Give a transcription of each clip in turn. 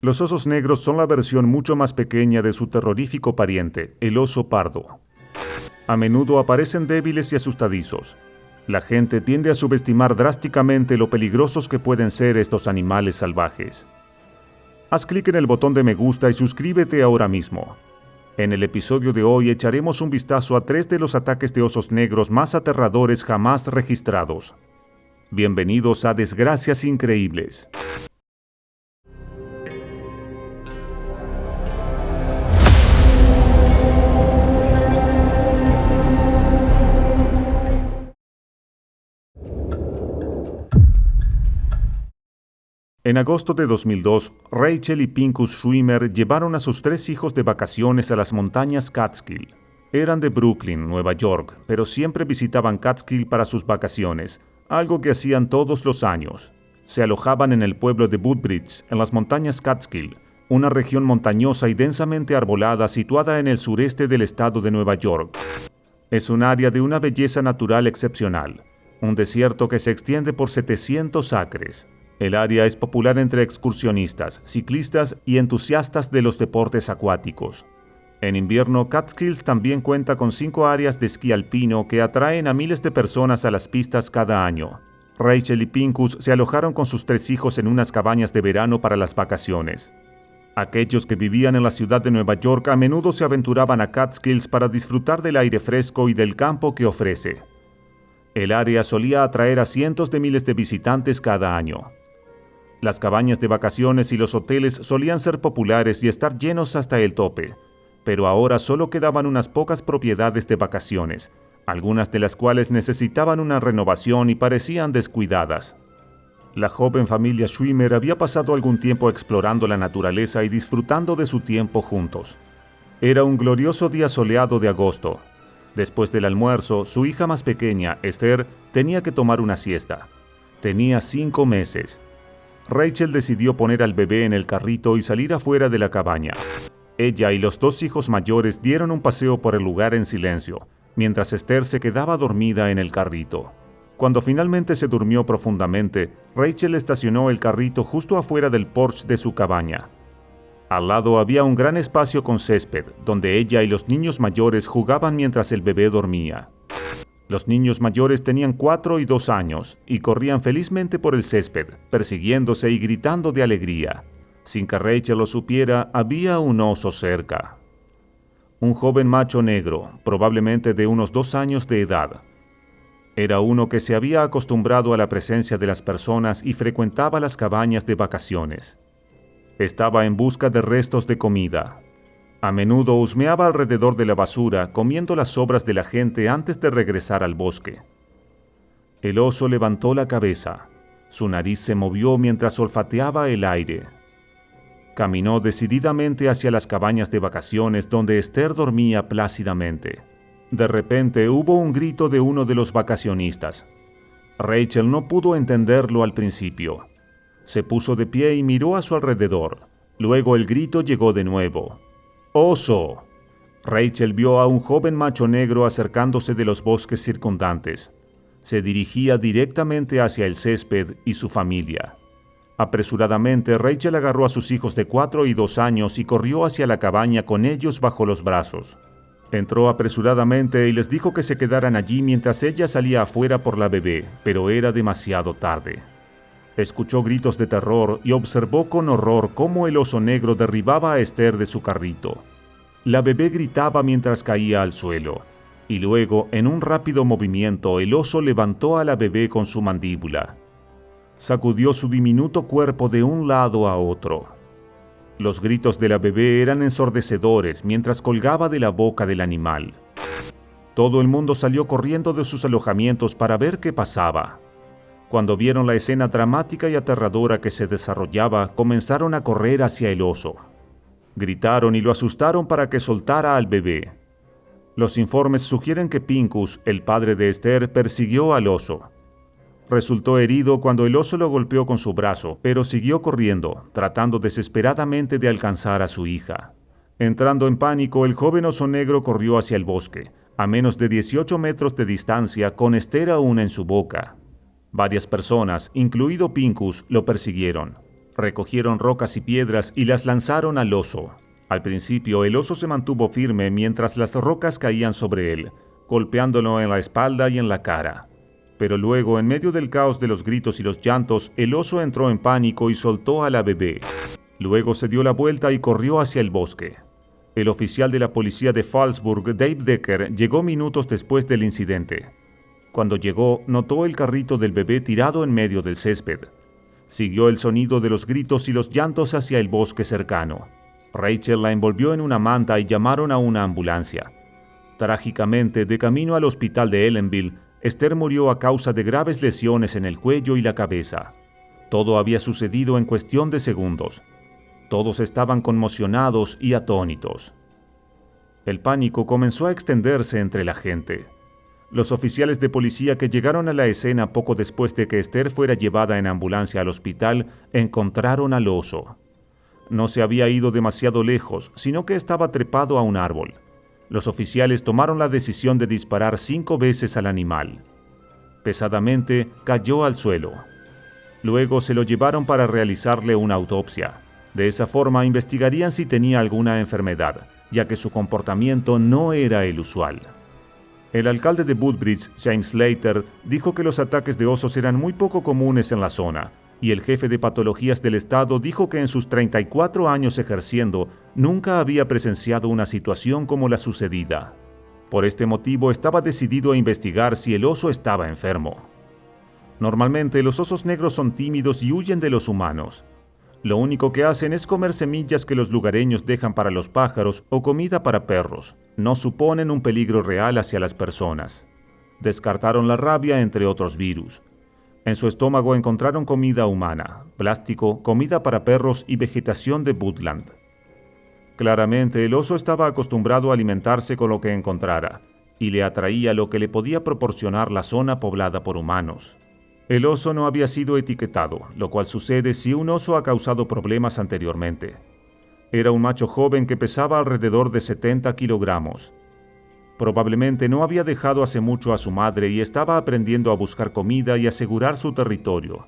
Los osos negros son la versión mucho más pequeña de su terrorífico pariente, el oso pardo. A menudo aparecen débiles y asustadizos. La gente tiende a subestimar drásticamente lo peligrosos que pueden ser estos animales salvajes. Haz clic en el botón de me gusta y suscríbete ahora mismo. En el episodio de hoy echaremos un vistazo a 3 de los ataques de osos negros más aterradores jamás registrados. Bienvenidos a Desgracias Increíbles. En agosto de 2002, Rachel y Pincus Schwimmer llevaron a sus 3 hijos de vacaciones a las montañas Catskill. Eran de Brooklyn, Nueva York, pero siempre visitaban Catskill para sus vacaciones, algo que hacían todos los años. Se alojaban en el pueblo de Woodbridge, en las montañas Catskill, una región montañosa y densamente arbolada situada en el sureste del estado de Nueva York. Es un área de una belleza natural excepcional, un desierto que se extiende por 700 acres. El área es popular entre excursionistas, ciclistas y entusiastas de los deportes acuáticos. En invierno, Catskills también cuenta con 5 áreas de esquí alpino que atraen a miles de personas a las pistas cada año. Rachel y Pincus se alojaron con sus 3 hijos en unas cabañas de verano para las vacaciones. Aquellos que vivían en la ciudad de Nueva York a menudo se aventuraban a Catskills para disfrutar del aire fresco y del campo que ofrece. El área solía atraer a cientos de miles de visitantes cada año. Las cabañas de vacaciones y los hoteles solían ser populares y estar llenos hasta el tope, pero ahora solo quedaban unas pocas propiedades de vacaciones, algunas de las cuales necesitaban una renovación y parecían descuidadas. La joven familia Schwimmer había pasado algún tiempo explorando la naturaleza y disfrutando de su tiempo juntos. Era un glorioso día soleado de agosto. Después del almuerzo, su hija más pequeña, Esther, tenía que tomar una siesta. Tenía 5 meses. Rachel decidió poner al bebé en el carrito y salir afuera de la cabaña. Ella y los 2 hijos mayores dieron un paseo por el lugar en silencio, mientras Esther se quedaba dormida en el carrito. Cuando finalmente se durmió profundamente, Rachel estacionó el carrito justo afuera del porche de su cabaña. Al lado había un gran espacio con césped, donde ella y los niños mayores jugaban mientras el bebé dormía. Los niños mayores tenían 4 y 2 años y corrían felizmente por el césped, persiguiéndose y gritando de alegría. Sin que Rachel lo supiera, había un oso cerca. Un joven macho negro, probablemente de unos 2 años de edad. Era uno que se había acostumbrado a la presencia de las personas y frecuentaba las cabañas de vacaciones. Estaba en busca de restos de comida. A menudo husmeaba alrededor de la basura, comiendo las sobras de la gente antes de regresar al bosque. El oso levantó la cabeza. Su nariz se movió mientras olfateaba el aire. Caminó decididamente hacia las cabañas de vacaciones donde Esther dormía plácidamente. De repente hubo un grito de uno de los vacacionistas. Rachel no pudo entenderlo al principio. Se puso de pie y miró a su alrededor. Luego el grito llegó de nuevo. ¡Oso! Rachel vio a un joven macho negro acercándose de los bosques circundantes. Se dirigía directamente hacia el césped y su familia. Apresuradamente, Rachel agarró a sus hijos de 4 y 2 años y corrió hacia la cabaña con ellos bajo los brazos. Entró apresuradamente y les dijo que se quedaran allí mientras ella salía afuera por la bebé, pero era demasiado tarde. Escuchó gritos de terror y observó con horror cómo el oso negro derribaba a Esther de su carrito. La bebé gritaba mientras caía al suelo, y luego, en un rápido movimiento, el oso levantó a la bebé con su mandíbula. Sacudió su diminuto cuerpo de un lado a otro. Los gritos de la bebé eran ensordecedores mientras colgaba de la boca del animal. Todo el mundo salió corriendo de sus alojamientos para ver qué pasaba. Cuando vieron la escena dramática y aterradora que se desarrollaba, comenzaron a correr hacia el oso. Gritaron y lo asustaron para que soltara al bebé. Los informes sugieren que Pincus, el padre de Esther, persiguió al oso. Resultó herido cuando el oso lo golpeó con su brazo, pero siguió corriendo, tratando desesperadamente de alcanzar a su hija. Entrando en pánico, el joven oso negro corrió hacia el bosque, a menos de 18 metros de distancia, con Esther aún en su boca. Varias personas, incluido Pincus, lo persiguieron. Recogieron rocas y piedras y las lanzaron al oso. Al principio, el oso se mantuvo firme mientras las rocas caían sobre él, golpeándolo en la espalda y en la cara. Pero luego, en medio del caos de los gritos y los llantos, el oso entró en pánico y soltó a la bebé. Luego se dio la vuelta y corrió hacia el bosque. El oficial de la policía de Fallsburg, Dave Decker, llegó minutos después del incidente. Cuando llegó, notó el carrito del bebé tirado en medio del césped. Siguió el sonido de los gritos y los llantos hacia el bosque cercano. Rachel la envolvió en una manta y llamaron a una ambulancia. Trágicamente, de camino al hospital de Ellenville, Esther murió a causa de graves lesiones en el cuello y la cabeza. Todo había sucedido en cuestión de segundos. Todos estaban conmocionados y atónitos. El pánico comenzó a extenderse entre la gente. Los oficiales de policía que llegaron a la escena poco después de que Esther fuera llevada en ambulancia al hospital encontraron al oso. No se había ido demasiado lejos, sino que estaba trepado a un árbol. Los oficiales tomaron la decisión de disparar 5 veces al animal. Pesadamente cayó al suelo. Luego se lo llevaron para realizarle una autopsia. De esa forma investigarían si tenía alguna enfermedad, ya que su comportamiento no era el usual. El alcalde de Woodbridge, James Slater, dijo que los ataques de osos eran muy poco comunes en la zona, y el jefe de patologías del estado dijo que en sus 34 años ejerciendo nunca había presenciado una situación como la sucedida. Por este motivo estaba decidido a investigar si el oso estaba enfermo. Normalmente los osos negros son tímidos y huyen de los humanos. Lo único que hacen es comer semillas que los lugareños dejan para los pájaros o comida para perros. No suponen un peligro real hacia las personas. Descartaron la rabia entre otros virus. En su estómago encontraron comida humana, plástico, comida para perros y vegetación de woodland. Claramente el oso estaba acostumbrado a alimentarse con lo que encontrara, y le atraía lo que le podía proporcionar la zona poblada por humanos. El oso no había sido etiquetado, lo cual sucede si un oso ha causado problemas anteriormente. Era un macho joven que pesaba alrededor de 70 kilogramos. Probablemente no había dejado hace mucho a su madre y estaba aprendiendo a buscar comida y asegurar su territorio.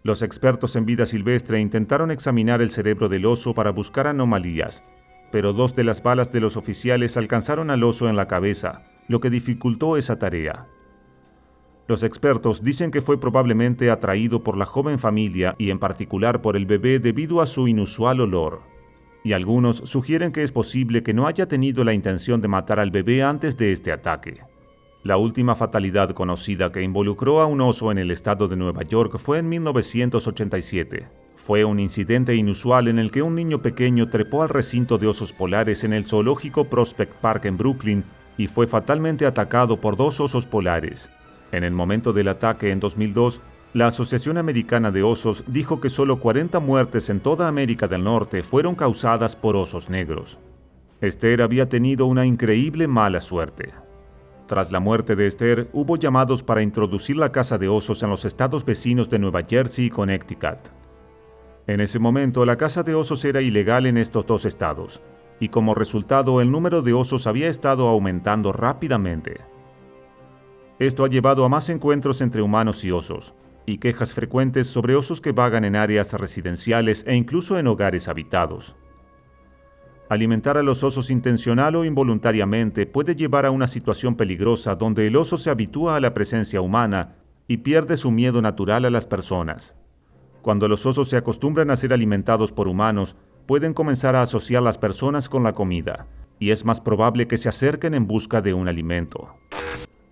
Los expertos en vida silvestre intentaron examinar el cerebro del oso para buscar anomalías, pero 2 de las balas de los oficiales alcanzaron al oso en la cabeza, lo que dificultó esa tarea. Los expertos dicen que fue probablemente atraído por la joven familia y en particular por el bebé debido a su inusual olor. Y algunos sugieren que es posible que no haya tenido la intención de matar al bebé antes de este ataque. La última fatalidad conocida que involucró a un oso en el estado de Nueva York fue en 1987. Fue un incidente inusual en el que un niño pequeño trepó al recinto de osos polares en el zoológico Prospect Park en Brooklyn y fue fatalmente atacado por 2 osos polares. En el momento del ataque en 2002, la Asociación Americana de Osos dijo que solo 40 muertes en toda América del Norte fueron causadas por osos negros. Esther había tenido una increíble mala suerte. Tras la muerte de Esther, hubo llamados para introducir la caza de osos en los estados vecinos de Nueva Jersey y Connecticut. En ese momento, la caza de osos era ilegal en estos 2 estados, y como resultado, el número de osos había estado aumentando rápidamente. Esto ha llevado a más encuentros entre humanos y osos, y quejas frecuentes sobre osos que vagan en áreas residenciales e incluso en hogares habitados. Alimentar a los osos intencional o involuntariamente puede llevar a una situación peligrosa donde el oso se habitúa a la presencia humana y pierde su miedo natural a las personas. Cuando los osos se acostumbran a ser alimentados por humanos, pueden comenzar a asociar las personas con la comida, y es más probable que se acerquen en busca de un alimento.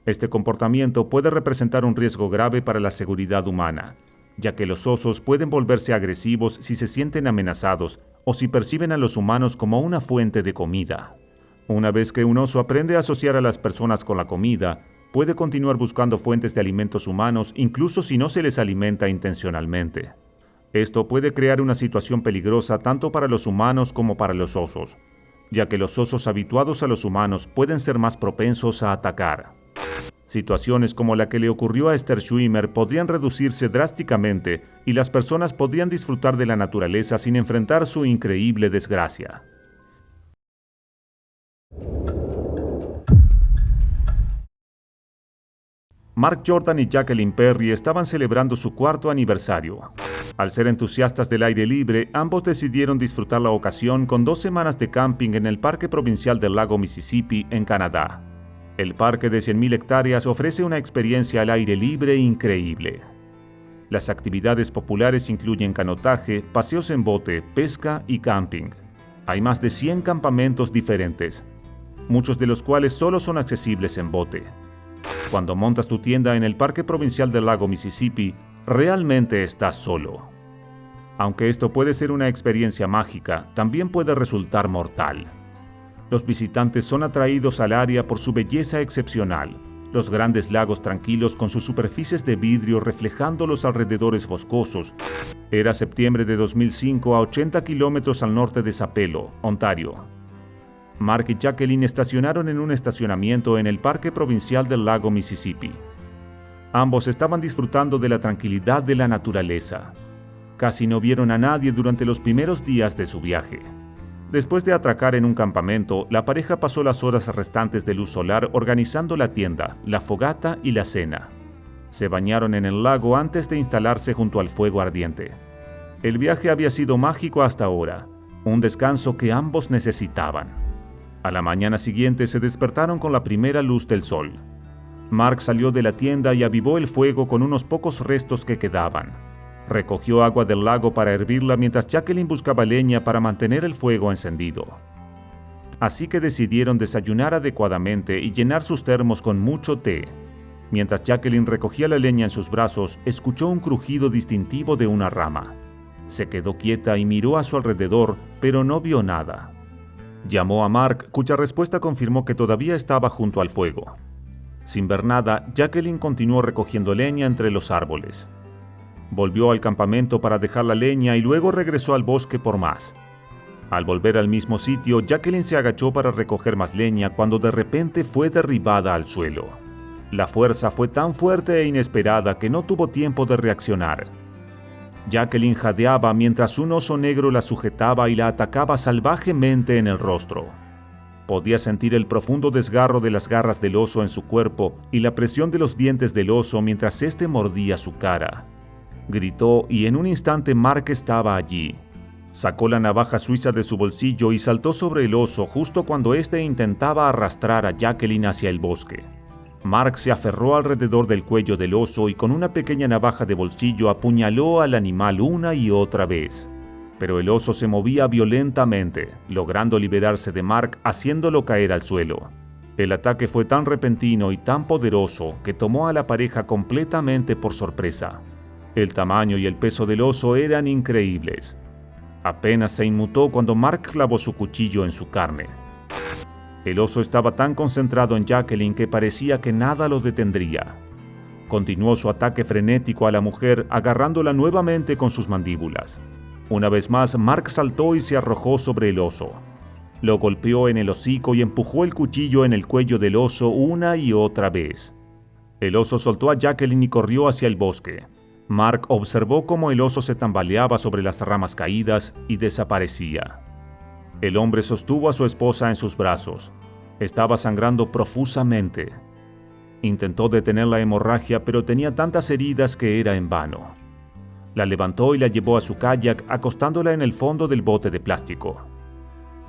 Este comportamiento puede representar un riesgo grave para la seguridad humana, ya que los osos pueden volverse agresivos si se sienten amenazados o si perciben a los humanos como una fuente de comida. Una vez que un oso aprende a asociar a las personas con la comida, puede continuar buscando fuentes de alimentos humanos incluso si no se les alimenta intencionalmente. Esto puede crear una situación peligrosa tanto para los humanos como para los osos, ya que los osos habituados a los humanos pueden ser más propensos a atacar. Situaciones como la que le ocurrió a Esther Schwimmer podrían reducirse drásticamente y las personas podrían disfrutar de la naturaleza sin enfrentar su increíble desgracia. Mark Jordan y Jacqueline Perry estaban celebrando su cuarto aniversario. Al ser entusiastas del aire libre, ambos decidieron disfrutar la ocasión con 2 semanas de camping en el Parque Provincial del Lago Mississippi, en Canadá. El parque de 100.000 hectáreas ofrece una experiencia al aire libre increíble. Las actividades populares incluyen canotaje, paseos en bote, pesca y camping. Hay más de 100 campamentos diferentes, muchos de los cuales solo son accesibles en bote. Cuando montas tu tienda en el Parque Provincial del Lago Mississippi, realmente estás solo. Aunque esto puede ser una experiencia mágica, también puede resultar mortal. Los visitantes son atraídos al área por su belleza excepcional, los grandes lagos tranquilos con sus superficies de vidrio reflejando los alrededores boscosos. Era septiembre de 2005 a 80 kilómetros al norte de Sapelo, Ontario. Mark y Jacqueline estacionaron en un estacionamiento en el Parque Provincial del Lago Mississippi. Ambos estaban disfrutando de la tranquilidad de la naturaleza. Casi no vieron a nadie durante los primeros días de su viaje. Después de atracar en un campamento, la pareja pasó las horas restantes de luz solar organizando la tienda, la fogata y la cena. Se bañaron en el lago antes de instalarse junto al fuego ardiente. El viaje había sido mágico hasta ahora, un descanso que ambos necesitaban. A la mañana siguiente se despertaron con la primera luz del sol. Mark salió de la tienda y avivó el fuego con unos pocos restos que quedaban. Recogió agua del lago para hervirla mientras Jacqueline buscaba leña para mantener el fuego encendido. Así que decidieron desayunar adecuadamente y llenar sus termos con mucho té. Mientras Jacqueline recogía la leña en sus brazos, escuchó un crujido distintivo de una rama. Se quedó quieta y miró a su alrededor, pero no vio nada. Llamó a Mark, cuya respuesta confirmó que todavía estaba junto al fuego. Sin ver nada, Jacqueline continuó recogiendo leña entre los árboles. Volvió al campamento para dejar la leña y luego regresó al bosque por más. Al volver al mismo sitio, Jacqueline se agachó para recoger más leña cuando de repente fue derribada al suelo. La fuerza fue tan fuerte e inesperada que no tuvo tiempo de reaccionar. Jacqueline jadeaba mientras un oso negro la sujetaba y la atacaba salvajemente en el rostro. Podía sentir el profundo desgarro de las garras del oso en su cuerpo y la presión de los dientes del oso mientras éste mordía su cara. Gritó y en un instante Mark estaba allí. Sacó la navaja suiza de su bolsillo y saltó sobre el oso justo cuando éste intentaba arrastrar a Jacqueline hacia el bosque. Mark se aferró alrededor del cuello del oso y con una pequeña navaja de bolsillo apuñaló al animal una y otra vez. Pero el oso se movía violentamente, logrando liberarse de Mark, haciéndolo caer al suelo. El ataque fue tan repentino y tan poderoso que tomó a la pareja completamente por sorpresa. El tamaño y el peso del oso eran increíbles. Apenas se inmutó cuando Mark clavó su cuchillo en su carne. El oso estaba tan concentrado en Jacqueline que parecía que nada lo detendría. Continuó su ataque frenético a la mujer, agarrándola nuevamente con sus mandíbulas. Una vez más, Mark saltó y se arrojó sobre el oso. Lo golpeó en el hocico y empujó el cuchillo en el cuello del oso una y otra vez. El oso soltó a Jacqueline y corrió hacia el bosque. Mark observó cómo el oso se tambaleaba sobre las ramas caídas y desaparecía. El hombre sostuvo a su esposa en sus brazos. Estaba sangrando profusamente. Intentó detener la hemorragia, pero tenía tantas heridas que era en vano. La levantó y la llevó a su kayak, acostándola en el fondo del bote de plástico.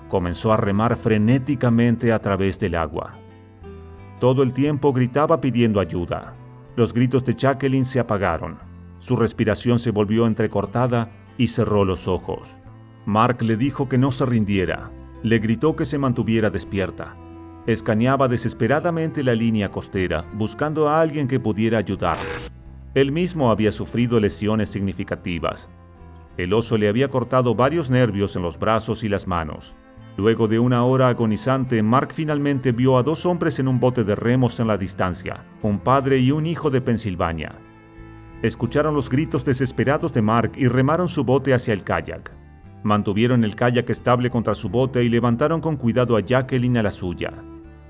Comenzó a remar frenéticamente a través del agua. Todo el tiempo gritaba pidiendo ayuda. Los gritos de Jacqueline se apagaron. Su respiración se volvió entrecortada y cerró los ojos. Mark le dijo que no se rindiera. Le gritó que se mantuviera despierta. Escaneaba desesperadamente la línea costera, buscando a alguien que pudiera ayudarlos. Él mismo había sufrido lesiones significativas. El oso le había cortado varios nervios en los brazos y las manos. Luego de una hora agonizante, Mark finalmente vio a 2 hombres en un bote de remos en la distancia, un padre y un hijo de Pensilvania. Escucharon los gritos desesperados de Mark y remaron su bote hacia el kayak. Mantuvieron el kayak estable contra su bote y levantaron con cuidado a Jacqueline a la suya.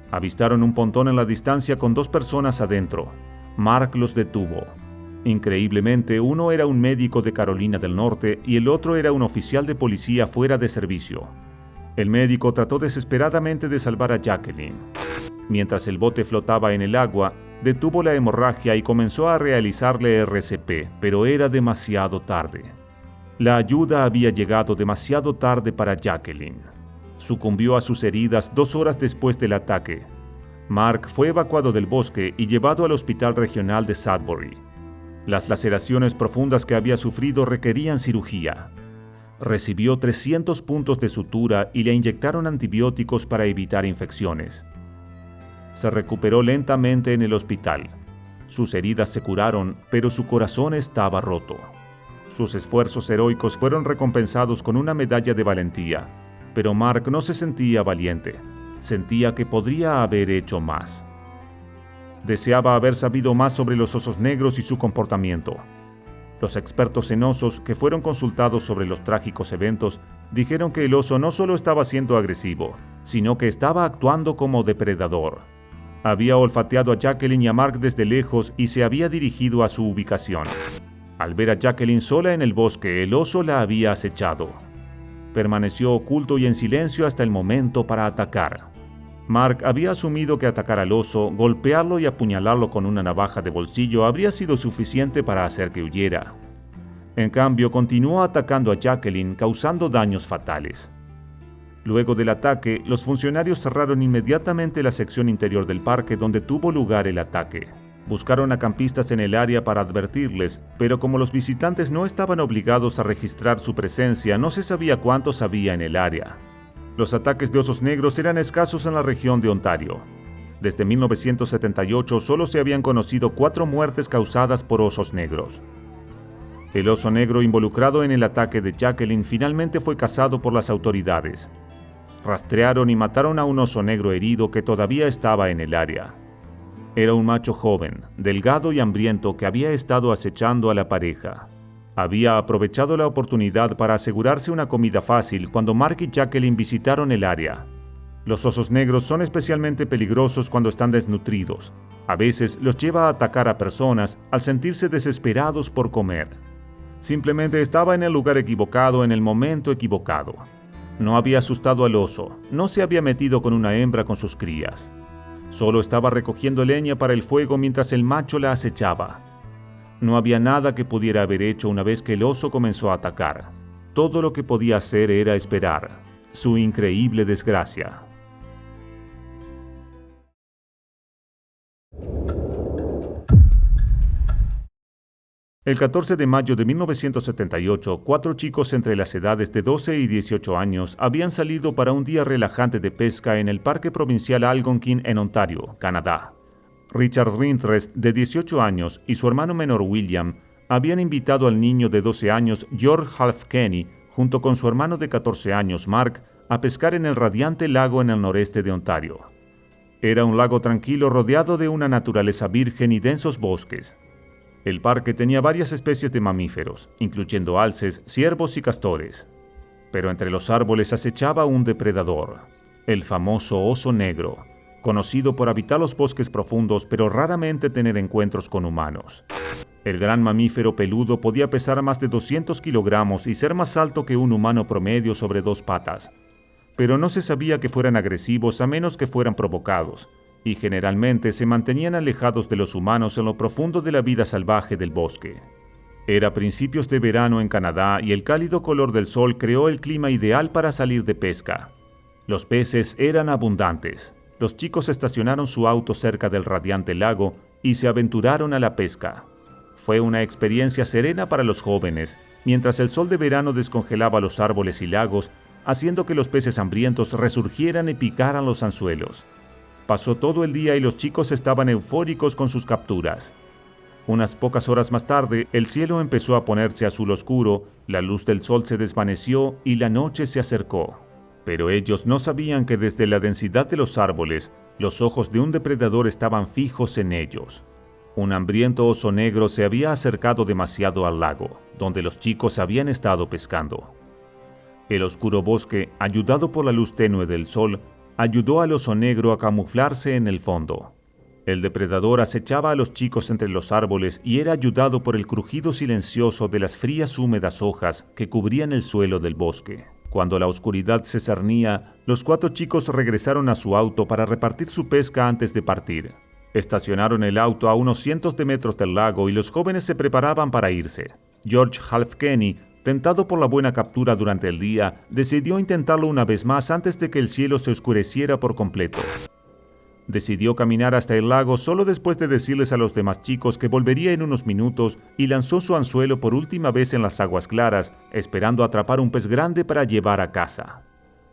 Avistaron un pontón en la distancia con 2 personas adentro. Mark los detuvo. Increíblemente, uno era un médico de Carolina del Norte y el otro era un oficial de policía fuera de servicio. El médico trató desesperadamente de salvar a Jacqueline. Mientras el bote flotaba en el agua, detuvo la hemorragia y comenzó a realizarle RCP, pero era demasiado tarde. La ayuda había llegado demasiado tarde para Jacqueline. Sucumbió a sus heridas 2 horas después del ataque. Mark fue evacuado del bosque y llevado al Hospital Regional de Sudbury. Las laceraciones profundas que había sufrido requerían cirugía. Recibió 300 puntos de sutura y le inyectaron antibióticos para evitar infecciones. Se recuperó lentamente en el hospital. Sus heridas se curaron, pero su corazón estaba roto. Sus esfuerzos heroicos fueron recompensados con una medalla de valentía, pero Mark no se sentía valiente. Sentía que podría haber hecho más. Deseaba haber sabido más sobre los osos negros y su comportamiento. Los expertos en osos que fueron consultados sobre los trágicos eventos dijeron que el oso no solo estaba siendo agresivo, sino que estaba actuando como depredador. Había olfateado a Jacqueline y a Mark desde lejos y se había dirigido a su ubicación. Al ver a Jacqueline sola en el bosque, el oso la había acechado. Permaneció oculto y en silencio hasta el momento para atacar. Mark había asumido que atacar al oso, golpearlo y apuñalarlo con una navaja de bolsillo habría sido suficiente para hacer que huyera. En cambio, continuó atacando a Jacqueline, causando daños fatales. Luego del ataque, los funcionarios cerraron inmediatamente la sección interior del parque donde tuvo lugar el ataque. Buscaron a campistas en el área para advertirles, pero como los visitantes no estaban obligados a registrar su presencia, no se sabía cuántos había en el área. Los ataques de osos negros eran escasos en la región de Ontario. Desde 1978 solo se habían conocido 4 muertes causadas por osos negros. El oso negro involucrado en el ataque de Jacqueline finalmente fue cazado por las autoridades. Rastrearon y mataron a un oso negro herido que todavía estaba en el área. Era un macho joven, delgado y hambriento que había estado acechando a la pareja. Había aprovechado la oportunidad para asegurarse una comida fácil cuando Mark y Jacqueline visitaron el área. Los osos negros son especialmente peligrosos cuando están desnutridos. A veces los lleva a atacar a personas al sentirse desesperados por comer. Simplemente estaba en el lugar equivocado en el momento equivocado. No había asustado al oso, no se había metido con una hembra con sus crías. Solo estaba recogiendo leña para el fuego mientras el macho la acechaba. No había nada que pudiera haber hecho una vez que el oso comenzó a atacar. Todo lo que podía hacer era esperar. Su increíble desgracia. El 14 de mayo de 1978, 4 chicos entre las edades de 12 y 18 años habían salido para un día relajante de pesca en el Parque Provincial Algonquin en Ontario, Canadá. Richard Rintrest, de 18 años, y su hermano menor William habían invitado al niño de 12 años George Halfkenny, junto con su hermano de 14 años Mark, a pescar en el radiante lago en el noreste de Ontario. Era un lago tranquilo rodeado de una naturaleza virgen y densos bosques. El parque tenía varias especies de mamíferos, incluyendo alces, ciervos y castores. Pero entre los árboles acechaba un depredador, el famoso oso negro, conocido por habitar los bosques profundos pero raramente tener encuentros con humanos. El gran mamífero peludo podía pesar más de 200 kilogramos y ser más alto que un humano promedio sobre 2 patas. Pero no se sabía que fueran agresivos a menos que fueran provocados, y generalmente se mantenían alejados de los humanos en lo profundo de la vida salvaje del bosque. Era principios de verano en Canadá y el cálido color del sol creó el clima ideal para salir de pesca. Los peces eran abundantes. Los chicos estacionaron su auto cerca del radiante lago y se aventuraron a la pesca. Fue una experiencia serena para los jóvenes, mientras el sol de verano descongelaba los árboles y lagos, haciendo que los peces hambrientos resurgieran y picaran los anzuelos. Pasó todo el día y los chicos estaban eufóricos con sus capturas. Unas pocas horas más tarde, el cielo empezó a ponerse azul oscuro, la luz del sol se desvaneció y la noche se acercó. Pero ellos no sabían que desde la densidad de los árboles, los ojos de un depredador estaban fijos en ellos. Un hambriento oso negro se había acercado demasiado al lago, donde los chicos habían estado pescando. El oscuro bosque, ayudado por la luz tenue del sol, ayudó al oso negro a camuflarse en el fondo. El depredador acechaba a los chicos entre los árboles y era ayudado por el crujido silencioso de las frías húmedas hojas que cubrían el suelo del bosque. Cuando la oscuridad se cernía, los 4 chicos regresaron a su auto para repartir su pesca antes de partir. Estacionaron el auto a unos cientos de metros del lago y los jóvenes se preparaban para irse. George Halfpenny, tentado por la buena captura durante el día, decidió intentarlo una vez más antes de que el cielo se oscureciera por completo. Decidió caminar hasta el lago solo después de decirles a los demás chicos que volvería en unos minutos y lanzó su anzuelo por última vez en las aguas claras, esperando atrapar un pez grande para llevar a casa.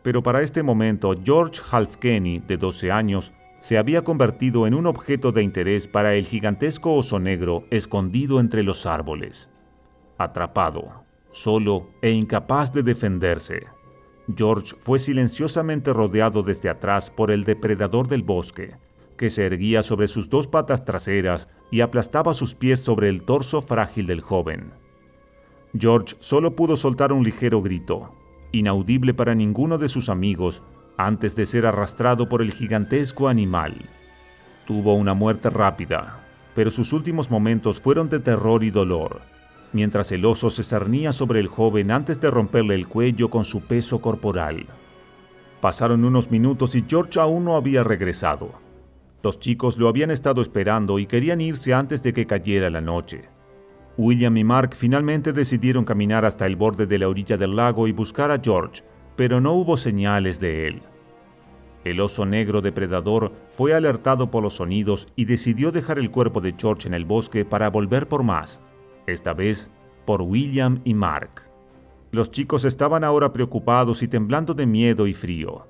Pero para este momento, George Halfpenny, de 12 años, se había convertido en un objeto de interés para el gigantesco oso negro escondido entre los árboles. Atrapado, solo e incapaz de defenderse, George fue silenciosamente rodeado desde atrás por el depredador del bosque, que se erguía sobre sus dos patas traseras y aplastaba sus pies sobre el torso frágil del joven. George solo pudo soltar un ligero grito, inaudible para ninguno de sus amigos, antes de ser arrastrado por el gigantesco animal. Tuvo una muerte rápida, pero sus últimos momentos fueron de terror y dolor, mientras el oso se cernía sobre el joven antes de romperle el cuello con su peso corporal. Pasaron unos minutos y George aún no había regresado. Los chicos lo habían estado esperando y querían irse antes de que cayera la noche. William y Mark finalmente decidieron caminar hasta el borde de la orilla del lago y buscar a George, pero no hubo señales de él. El oso negro depredador fue alertado por los sonidos y decidió dejar el cuerpo de George en el bosque para volver por más, esta vez por William y Mark. Los chicos estaban ahora preocupados y temblando de miedo y frío.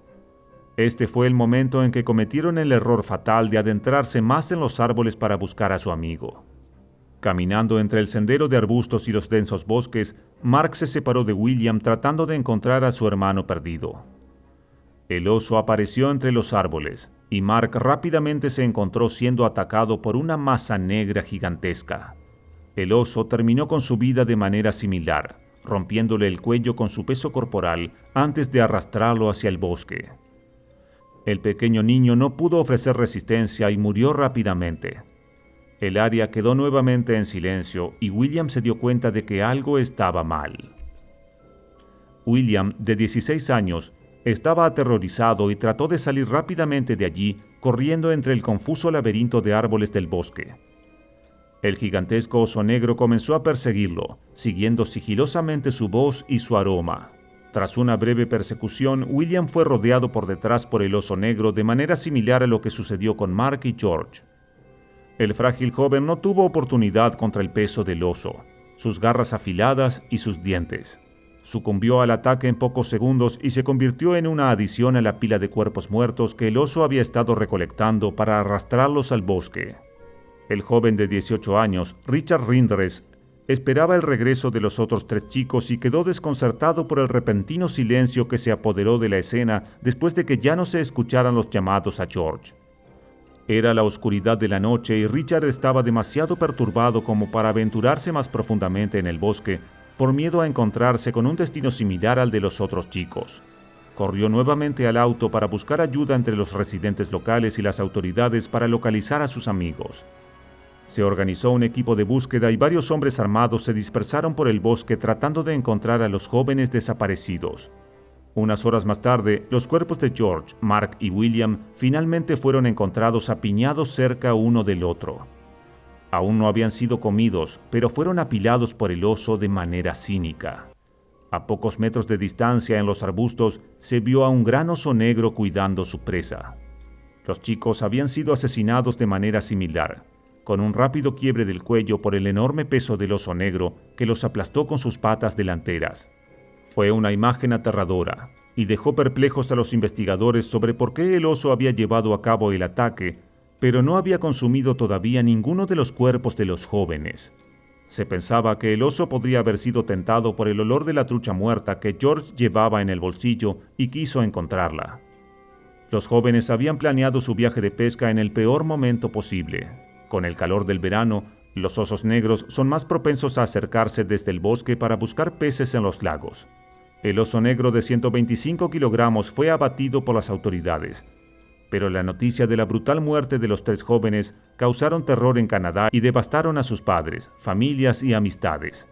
Este fue el momento en que cometieron el error fatal de adentrarse más en los árboles para buscar a su amigo. Caminando entre el sendero de arbustos y los densos bosques, Mark se separó de William tratando de encontrar a su hermano perdido. El oso apareció entre los árboles y Mark rápidamente se encontró siendo atacado por una masa negra gigantesca. El oso terminó con su vida de manera similar, rompiéndole el cuello con su peso corporal antes de arrastrarlo hacia el bosque. El pequeño niño no pudo ofrecer resistencia y murió rápidamente. El área quedó nuevamente en silencio y William se dio cuenta de que algo estaba mal. William, de 16 años, estaba aterrorizado y trató de salir rápidamente de allí, corriendo entre el confuso laberinto de árboles del bosque. El gigantesco oso negro comenzó a perseguirlo, siguiendo sigilosamente su voz y su aroma. Tras una breve persecución, William fue rodeado por detrás por el oso negro de manera similar a lo que sucedió con Mark y George. El frágil joven no tuvo oportunidad contra el peso del oso, sus garras afiladas y sus dientes. Sucumbió al ataque en pocos segundos y se convirtió en una adición a la pila de cuerpos muertos que el oso había estado recolectando para arrastrarlos al bosque. El joven de 18 años, Richard Rindres, esperaba el regreso de los otros 3 chicos y quedó desconcertado por el repentino silencio que se apoderó de la escena después de que ya no se escucharan los llamados a George. Era la oscuridad de la noche y Richard estaba demasiado perturbado como para aventurarse más profundamente en el bosque por miedo a encontrarse con un destino similar al de los otros chicos. Corrió nuevamente al auto para buscar ayuda entre los residentes locales y las autoridades para localizar a sus amigos. Se organizó un equipo de búsqueda y varios hombres armados se dispersaron por el bosque tratando de encontrar a los jóvenes desaparecidos. Unas horas más tarde, los cuerpos de George, Mark y William finalmente fueron encontrados apiñados cerca uno del otro. Aún no habían sido comidos, pero fueron apilados por el oso de manera cínica. A pocos metros de distancia en los arbustos se vio a un gran oso negro cuidando su presa. Los chicos habían sido asesinados de manera similar, con un rápido quiebre del cuello por el enorme peso del oso negro que los aplastó con sus patas delanteras. Fue una imagen aterradora y dejó perplejos a los investigadores sobre por qué el oso había llevado a cabo el ataque, pero no había consumido todavía ninguno de los cuerpos de los jóvenes. Se pensaba que el oso podría haber sido tentado por el olor de la trucha muerta que George llevaba en el bolsillo y quiso encontrarla. Los jóvenes habían planeado su viaje de pesca en el peor momento posible. Con el calor del verano, los osos negros son más propensos a acercarse desde el bosque para buscar peces en los lagos. El oso negro de 125 kilogramos fue abatido por las autoridades, pero la noticia de la brutal muerte de los 3 jóvenes causaron terror en Canadá y devastaron a sus padres, familias y amistades.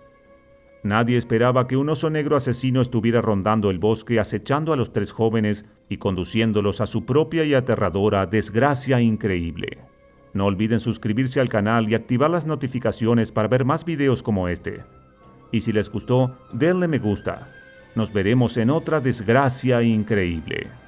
Nadie esperaba que un oso negro asesino estuviera rondando el bosque acechando a los 3 jóvenes y conduciéndolos a su propia y aterradora desgracia increíble. No olviden suscribirse al canal y activar las notificaciones para ver más videos como este. Y si les gustó, denle me gusta. Nos veremos en otra desgracia increíble.